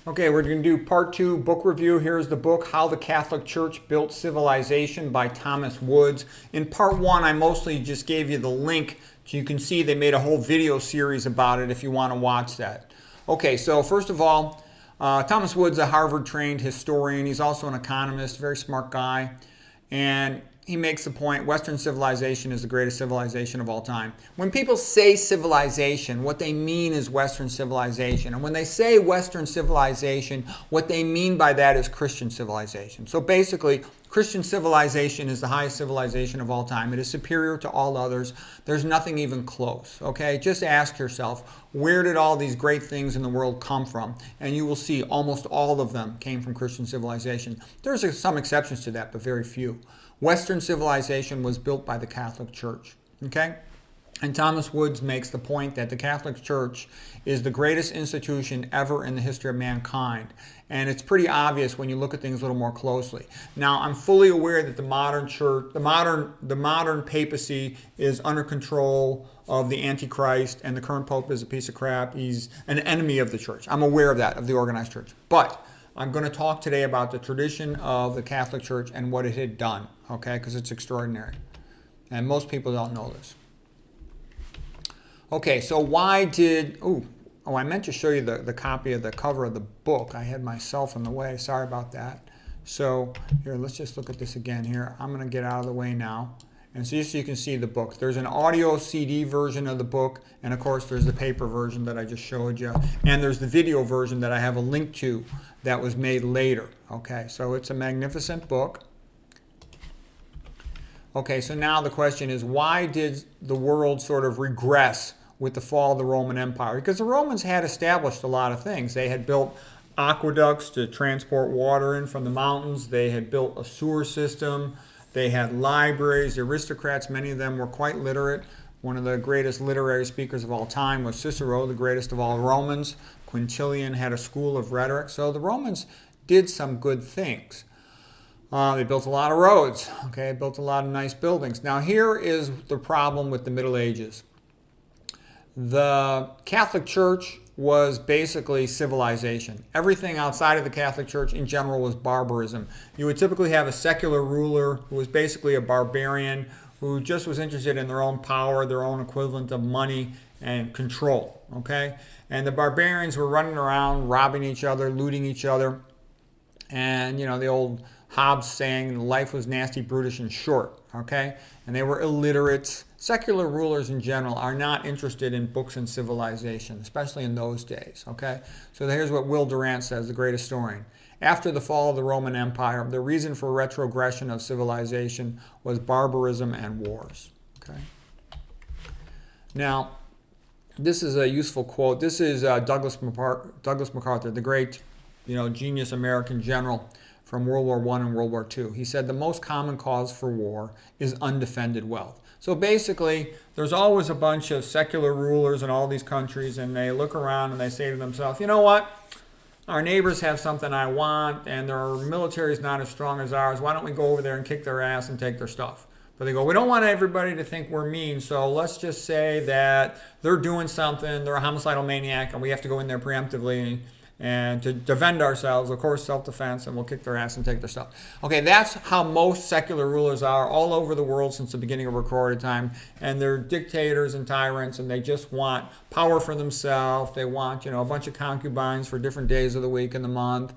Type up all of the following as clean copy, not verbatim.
Okay, we're going to do part 2 book review. Here's the book, How the Catholic Church Built Civilization by Thomas Woods. In part 1, I mostly just gave you the link so you can see they made a whole video series about it if you want to watch that. Okay, so first of all, Thomas Woods, a Harvard-trained historian. He's also an economist, very smart guy. And he makes the point, Western civilization is the greatest civilization of all time. When people say civilization, what they mean is Western civilization. And when they say Western civilization, what they mean by that is Christian civilization. So basically, Christian civilization is the highest civilization of all time. It is superior to all others. There's nothing even close, okay? Just ask yourself, where did all these great things in the world come from? And you will see almost all of them came from Christian civilization. There's some exceptions to that, but very few. Western civilization was built by the Catholic Church, okay? And Thomas Woods makes the point that the Catholic Church is the greatest institution ever in the history of mankind. And it's pretty obvious when you look at things a little more closely. Now, I'm fully aware that the modern church, the modern papacy is under control of the Antichrist, and the current pope is a piece of crap. He's an enemy of the church. I'm aware of that, of the organized church. But I'm going to talk today about the tradition of the Catholic Church and what it had done, okay, because it's extraordinary. And most people don't know this. Okay, so why did... I meant to show you the copy of the cover of the book. I had myself in the way. Sorry about that. So here, let's just look at this again here. I'm going to get out of the way now. And so just so you can see the book. There's an audio CD version of the book, and of course there's the paper version that I just showed you. And there's the video version that I have a link to that was made later. Okay, so it's a magnificent book. Okay, so now the question is, why did the world sort of regress with the fall of the Roman Empire? Because the Romans had established a lot of things. They had built aqueducts to transport water in from the mountains. They had built a sewer system. They had libraries. The aristocrats, many of them were quite literate. One of the greatest literary speakers of all time was Cicero, the greatest of all Romans. Quintilian had a school of rhetoric. So the Romans did some good things. They built a lot of roads. Okay, built a lot of nice buildings. Now here is the problem with the Middle Ages. The Catholic Church was basically civilization. Everything outside of the Catholic Church in general was barbarism. You would typically have a secular ruler who was basically a barbarian who just was interested in their own power, their own equivalent of money and control, okay? And the barbarians were running around robbing each other, looting each other. And, you know, the old Hobbes saying life was nasty, brutish, and short, okay? And they were illiterate. Secular rulers in general are not interested in books and civilization, especially in those days, okay? So here's what Will Durant says, the great historian. After the fall of the Roman Empire, the reason for retrogression of civilization was barbarism and wars, okay? Now, this is a useful quote. This is Douglas MacArthur, the great, genius American general from World War I and World War II. He said the most common cause for war is undefended wealth. So basically, there's always a bunch of secular rulers in all these countries, and they look around and they say to themselves, you know what? Our neighbors have something I want, and their military is not as strong as ours. Why don't we go over there and kick their ass and take their stuff? But they go, we don't want everybody to think we're mean, so let's just say that they're doing something, they're a homicidal maniac, and we have to go in there preemptively and to defend ourselves, of course, self-defense, and we'll kick their ass and take their stuff. Okay, that's how most secular rulers are all over the world since the beginning of recorded time. And they're dictators and tyrants, and they just want power for themselves. They want, a bunch of concubines for different days of the week and the month.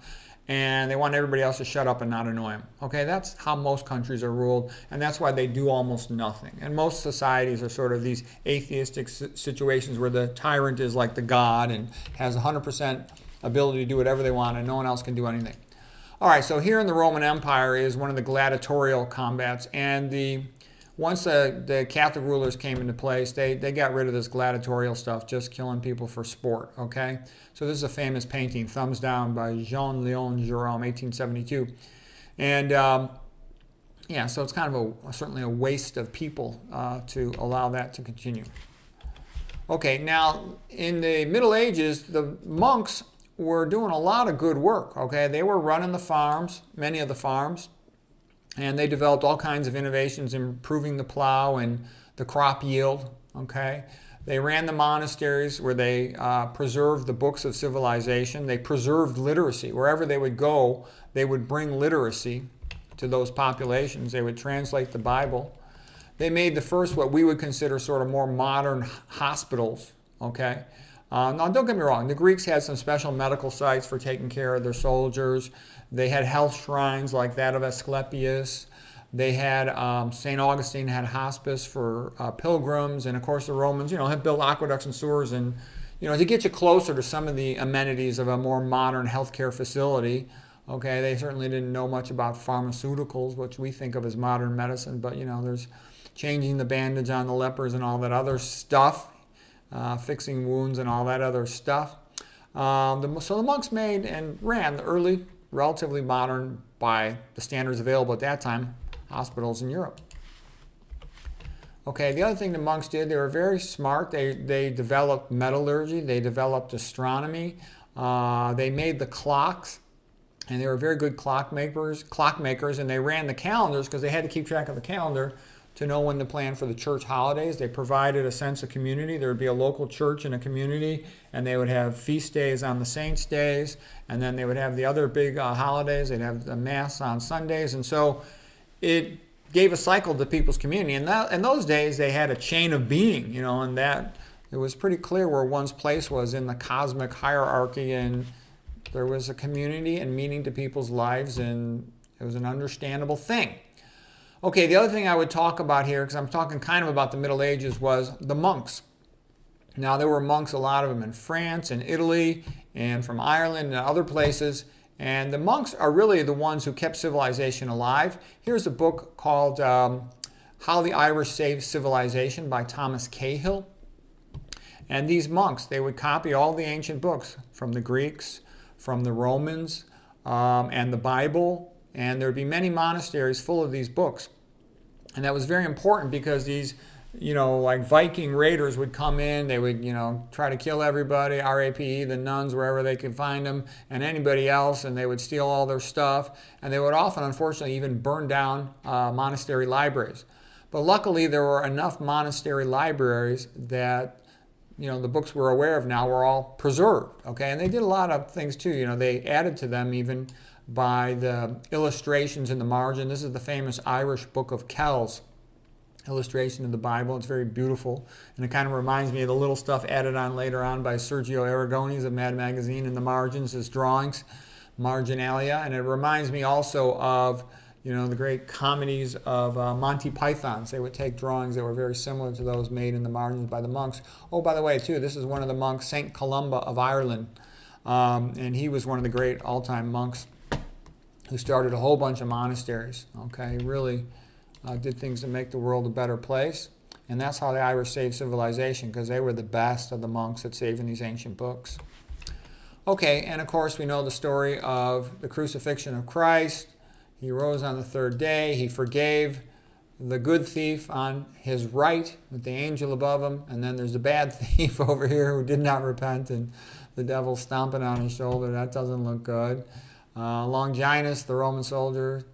And they want everybody else to shut up and not annoy them. Okay, that's how most countries are ruled, and that's why they do almost nothing. And most societies are sort of these atheistic situations where the tyrant is like the god and has 100% ability to do whatever they want, and no one else can do anything. All right, so here in the Roman Empire is one of the gladiatorial combats, and once the Catholic rulers came into place, they got rid of this gladiatorial stuff, just killing people for sport, okay? So this is a famous painting, Thumbs Down, by Jean-Léon Gérôme, 1872. And so it's kind of certainly a waste of people to allow that to continue. Okay, now in the Middle Ages, the monks were doing a lot of good work, okay? They were running the farms, many of the farms, and they developed all kinds of innovations, improving the plow and the crop yield, okay? They ran the monasteries where they preserved the books of civilization. They preserved literacy. Wherever they would go, they would bring literacy to those populations. They would translate the Bible. They made the first what we would consider sort of more modern hospitals, okay? Now, don't get me wrong. The Greeks had some special medical sites for taking care of their soldiers. They had health shrines like that of Asclepius. They had, St. Augustine had hospice for pilgrims. And, of course, the Romans, had built aqueducts and sewers and, to get you closer to some of the amenities of a more modern healthcare facility. Okay, they certainly didn't know much about pharmaceuticals, which we think of as modern medicine. But, there's changing the bandage on the lepers and all that other stuff, fixing wounds and all that other stuff. So the monks made and ran the early, relatively modern, by the standards available at that time, hospitals in Europe. Okay, the other thing the monks did, they were very smart. They developed metallurgy. They developed astronomy. They made the clocks. And they were very good clockmakers, and they ran the calendars because they had to keep track of the calendar to know when to plan for the church holidays. They provided a sense of community. There would be a local church in a community, and they would have feast days on the saints' days, and then they would have the other big holidays. They'd have the Mass on Sundays, and so it gave a cycle to people's community. And in those days, they had a chain of being, and that it was pretty clear where one's place was in the cosmic hierarchy, and there was a community and meaning to people's lives, and it was an understandable thing. Okay, the other thing I would talk about here, because I'm talking kind of about the Middle Ages, was the monks. Now, there were monks, a lot of them in France and Italy and from Ireland and other places. And the monks are really the ones who kept civilization alive. Here's a book called How the Irish Saved Civilization by Thomas Cahill. And these monks, they would copy all the ancient books from the Greeks, from the Romans, and the Bible. And there would be many monasteries full of these books. And that was very important because these, like Viking raiders would come in. They would, try to kill everybody, RAPE, the nuns, wherever they could find them, and anybody else. And they would steal all their stuff. And they would often, unfortunately, even burn down monastery libraries. But luckily, there were enough monastery libraries that, the books we're aware of now were all preserved. Okay, and they did a lot of things too. They added to them even by the illustrations in the margin. This is the famous Irish Book of Kells illustration of the Bible. It's very beautiful, and it kind of reminds me of the little stuff added on later on by Sergio Aragonés of Mad Magazine in the margins, his drawings, marginalia. And it reminds me also of the great comedies of Monty Python's. They would take drawings that were very similar to those made in the margins by the monks. Oh, by the way, too, this is one of the monks, St. Columba of Ireland, and he was one of the great all-time monks who started a whole bunch of monasteries. Okay, really did things to make the world a better place. And that's how the Irish saved civilization, because they were the best of the monks at saving these ancient books. Okay, and of course we know the story of the crucifixion of Christ. He rose on the third day. He forgave the good thief on his right with the angel above him. And then there's the bad thief over here who did not repent, and the devil stomping on his shoulder. That doesn't look good. Longinus, the Roman soldier,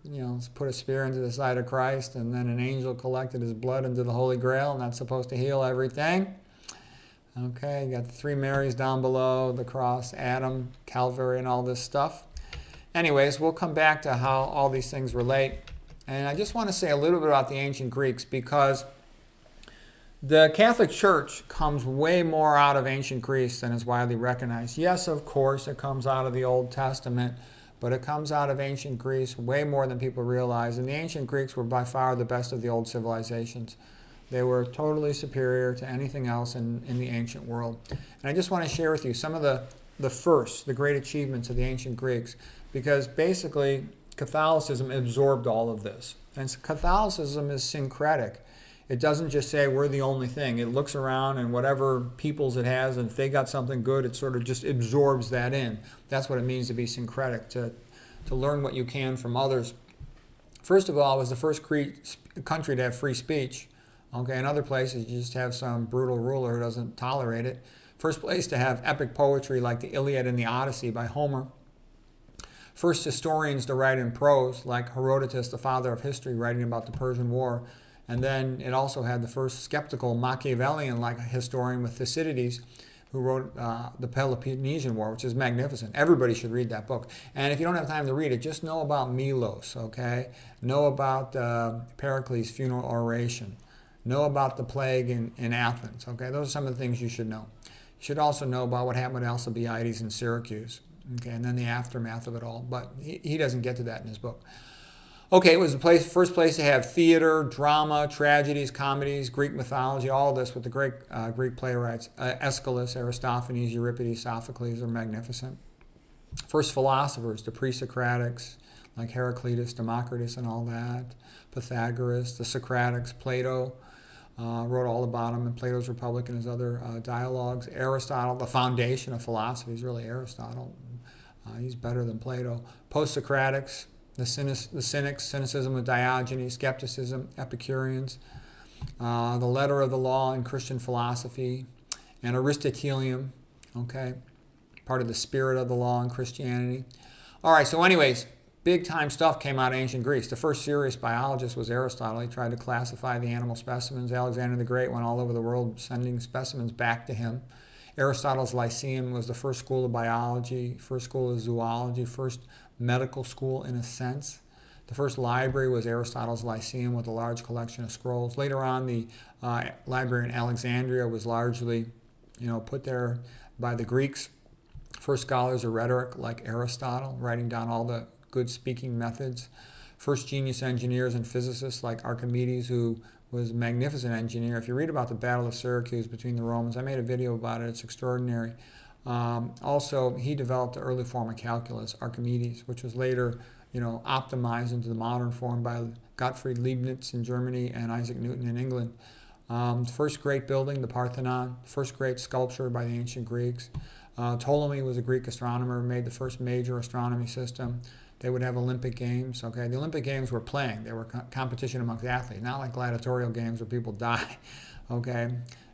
put a spear into the side of Christ, and then an angel collected his blood into the Holy Grail, and that's supposed to heal everything. Okay, you got the three Marys down below, the cross, Adam, Calvary, and all this stuff. Anyways, we'll come back to how all these things relate. And I just want to say a little bit about the ancient Greeks, because the Catholic Church comes way more out of ancient Greece than is widely recognized. Yes, of course, it comes out of the Old Testament, but it comes out of ancient Greece way more than people realize. And the ancient Greeks were by far the best of the old civilizations. They were totally superior to anything else in the ancient world. And I just want to share with you some of the great achievements of the ancient Greeks, because basically Catholicism absorbed all of this. And Catholicism is syncretic. It doesn't just say we're the only thing. It looks around and whatever peoples it has, and if they got something good, it sort of just absorbs that in. That's what it means to be syncretic, to learn what you can from others. First of all, it was the first country to have free speech. Okay, in other places, you just have some brutal ruler who doesn't tolerate it. First place to have epic poetry like the Iliad and the Odyssey by Homer. First historians to write in prose, like Herodotus, the father of history, writing about the Persian War. And then it also had the first skeptical Machiavellian-like historian with Thucydides, who wrote the Peloponnesian War, which is magnificent. Everybody should read that book. And if you don't have time to read it, just know about Milos, okay? Know about Pericles' funeral oration. Know about the plague in Athens, okay? Those are some of the things you should know. You should also know about what happened with Alcibiades in Syracuse, okay? And then the aftermath of it all. But he doesn't get to that in his book. Okay, it was the first place to have theater, drama, tragedies, comedies, Greek mythology, all this with the great Greek playwrights. Aeschylus, Aristophanes, Euripides, Sophocles are magnificent. First philosophers, the pre-Socratics, like Heraclitus, Democritus, and all that. Pythagoras, the Socratics, Plato, wrote all about him in Plato's Republic and his other dialogues. Aristotle, the foundation of philosophy is really Aristotle. He's better than Plato. Post-Socratics, the Cynics, cynicism of Diogenes, skepticism, Epicureans, the letter of the law in Christian philosophy, and Aristotelium, okay, part of the spirit of the law in Christianity. All right, so anyways, big time stuff came out of ancient Greece. The first serious biologist was Aristotle. He tried to classify the animal specimens. Alexander the Great went all over the world sending specimens back to him. Aristotle's Lyceum was the first school of biology, first school of zoology, first medical school in a sense. The first library was Aristotle's Lyceum with a large collection of scrolls. Later on, the library in Alexandria was largely, put there by the Greeks. First scholars of rhetoric like Aristotle, writing down all the good speaking methods. First genius engineers and physicists like Archimedes, who was a magnificent engineer. If you read about the Battle of Syracuse between the Romans, I made a video about it. It's extraordinary. Also, he developed the early form of calculus, Archimedes, which was later, optimized into the modern form by Gottfried Leibniz in Germany and Isaac Newton in England. First great building, the Parthenon. First great sculpture by the ancient Greeks. Ptolemy was a Greek astronomer, made the first major astronomy system. They would have Olympic Games. Okay, the Olympic Games were playing. They were competition amongst athletes, not like gladiatorial games where people die. Okay,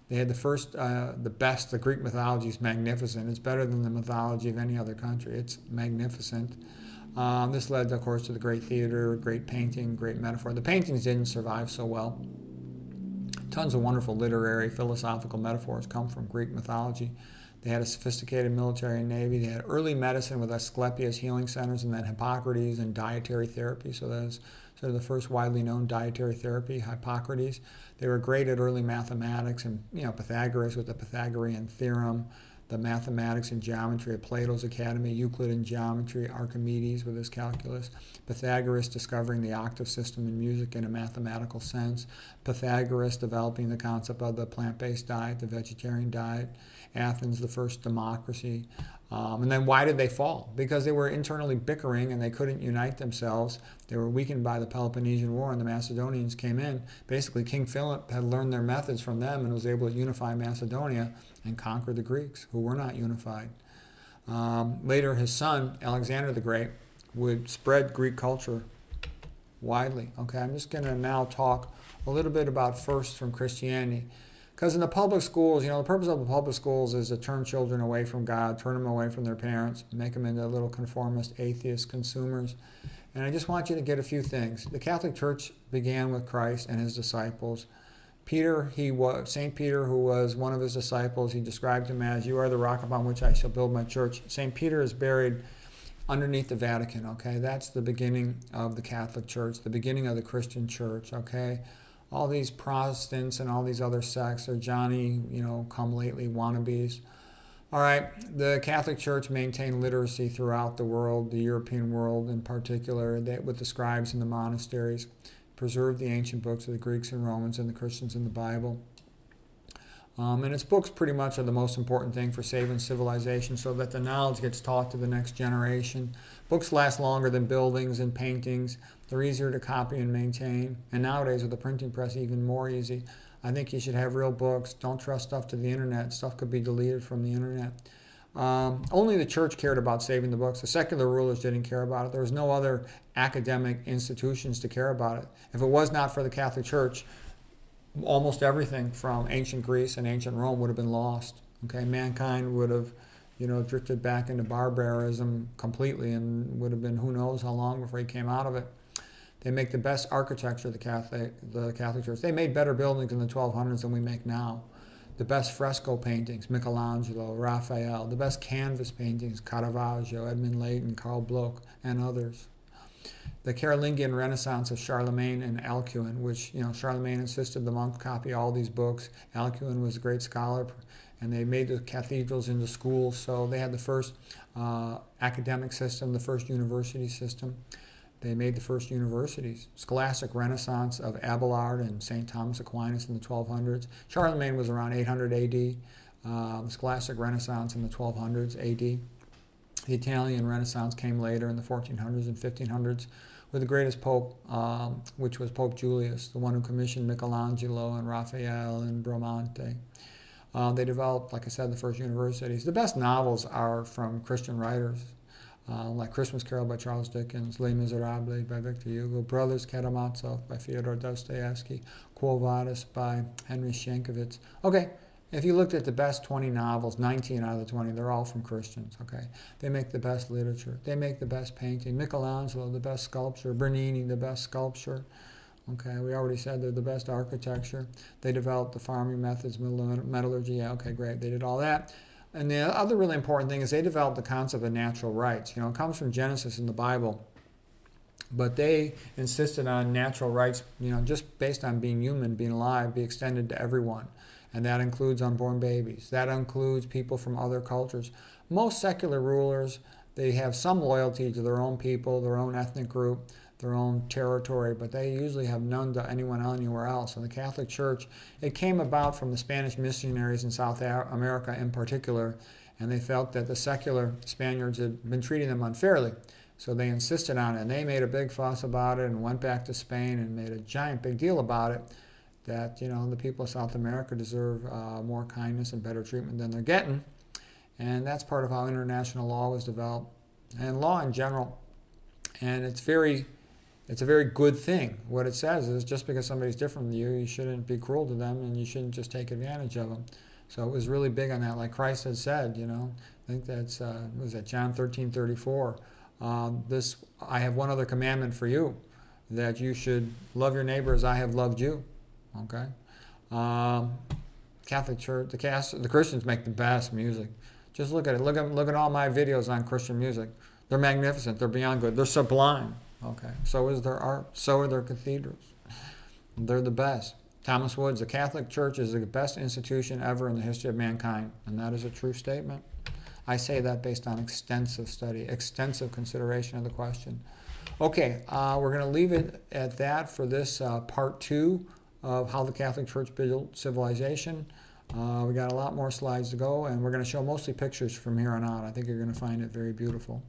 they had the first, the best. The Greek mythology is magnificent. It's better than the mythology of any other country. It's magnificent. This led, of course, to the great theater, great painting, great metaphor. The paintings didn't survive so well. Tons of wonderful literary, philosophical metaphors come from Greek mythology. They had a sophisticated military and navy. They had early medicine with Asclepius healing centers, and then Hippocrates and dietary therapy. So that was sort of the first widely known dietary therapy, Hippocrates. They were great at early mathematics, and Pythagoras with the Pythagorean theorem, the mathematics and geometry of Plato's Academy, Euclid in geometry, Archimedes with his calculus, Pythagoras discovering the octave system in music in a mathematical sense, Pythagoras developing the concept of the plant-based diet, the vegetarian diet, Athens, the first democracy. And then why did they fall? Because they were internally bickering and they couldn't unite themselves. They were weakened by the Peloponnesian War, and the Macedonians came in. Basically, King Philip had learned their methods from them and was able to unify Macedonia and conquer the Greeks, who were not unified. Later, his son, Alexander the Great, would spread Greek culture widely. Okay, I'm just going to now talk a little bit about first from Christianity. Because in the public schools, the purpose of the public schools is to turn children away from God, turn them away from their parents, make them into little conformist, atheist consumers. And I just want you to get a few things. The Catholic Church began with Christ and his disciples. St. Peter, who was one of his disciples, he described him as, "You are the rock upon which I shall build my church." St. Peter is buried underneath the Vatican, okay? That's the beginning of the Catholic Church, the beginning of the Christian Church, okay? All these Protestants and all these other sects are Johnny, come lately wannabes. All right, the Catholic Church maintained literacy throughout the world, the European world in particular, with the scribes in the monasteries, preserved the ancient books of the Greeks and Romans and the Christians in the Bible. And its books pretty much are the most important thing for saving civilization so that the knowledge gets taught to the next generation. Books last longer than buildings and paintings. They're easier to copy and maintain. And nowadays with the printing press, even more easy. I think you should have real books. Don't trust stuff to the internet. Stuff could be deleted from the internet. Only the church cared about saving the books. The secular rulers didn't care about it. There was no other academic institutions to care about it. If it was not for the Catholic Church, almost everything from ancient Greece and ancient Rome would have been lost. Okay, mankind would have, drifted back into barbarism completely, and would have been who knows how long before he came out of it. They make the best architecture, the Catholic Church. They made better buildings in the 1200s than we make now. The best fresco paintings, Michelangelo, Raphael. The best canvas paintings, Caravaggio, Edmund Leighton, Karl Bloch, and others. The Carolingian Renaissance of Charlemagne and Alcuin, which, Charlemagne insisted the monks copy all these books. Alcuin was a great scholar, and they made the cathedrals into schools, so they had the first academic system, the first university system. They made the first universities. Scholastic Renaissance of Abelard and St. Thomas Aquinas in the 1200s. Charlemagne was around 800 AD. Scholastic Renaissance in the 1200s AD. The Italian Renaissance came later in the 1400s and 1500s with the greatest pope, which was Pope Julius, the one who commissioned Michelangelo and Raphael and Bramante. They developed, like I said, the first universities. The best novels are from Christian writers, like Christmas Carol by Charles Dickens, Les Miserables by Victor Hugo, Brothers Karamazov by Fyodor Dostoevsky, Quo Vadis by Henry Sienkiewicz. Okay, if you looked at the best 20 novels, 19 out of the 20, they're all from Christians, okay? They make the best literature. They make the best painting. Michelangelo, the best sculpture. Bernini, the best sculpture. Okay, we already said they're the best architecture. They developed the farming methods, metallurgy. Yeah, okay, great. They did all that. And the other really important thing is they developed the concept of natural rights. It comes from Genesis in the Bible. But they insisted on natural rights, just based on being human, being alive, be extended to everyone. And that includes unborn babies. That includes people from other cultures. Most secular rulers, they have some loyalty to their own people, their own ethnic group, their own territory, but they usually have none to anyone anywhere else. And the Catholic Church, it came about from the Spanish missionaries in South America in particular, and they felt that the secular Spaniards had been treating them unfairly. So they insisted on it, and they made a big fuss about it and went back to Spain and made a giant big deal about it, that the people of South America deserve more kindness and better treatment than they're getting. And that's part of how international law was developed, and law in general. And it's a very good thing. What it says is just because somebody's different than you, you shouldn't be cruel to them, and you shouldn't just take advantage of them. So it was really big on that, like Christ had said. I think that's was that John 13:34. I have one other commandment for you, that you should love your neighbor as I have loved you. Okay. Catholic Church, the Christians make the best music. Just look at it. Look at all my videos on Christian music. They're magnificent. They're beyond good. They're sublime. Okay. So is their art. So are their cathedrals. They're the best. Thomas Woods, the Catholic Church is the best institution ever in the history of mankind, and that is a true statement. I say that based on extensive study, extensive consideration of the question. Okay, we're going to leave it at that for this part 2 of how the Catholic Church built civilization. We got a lot more slides to go, and we're going to show mostly pictures from here on out. I think you're going to find it very beautiful.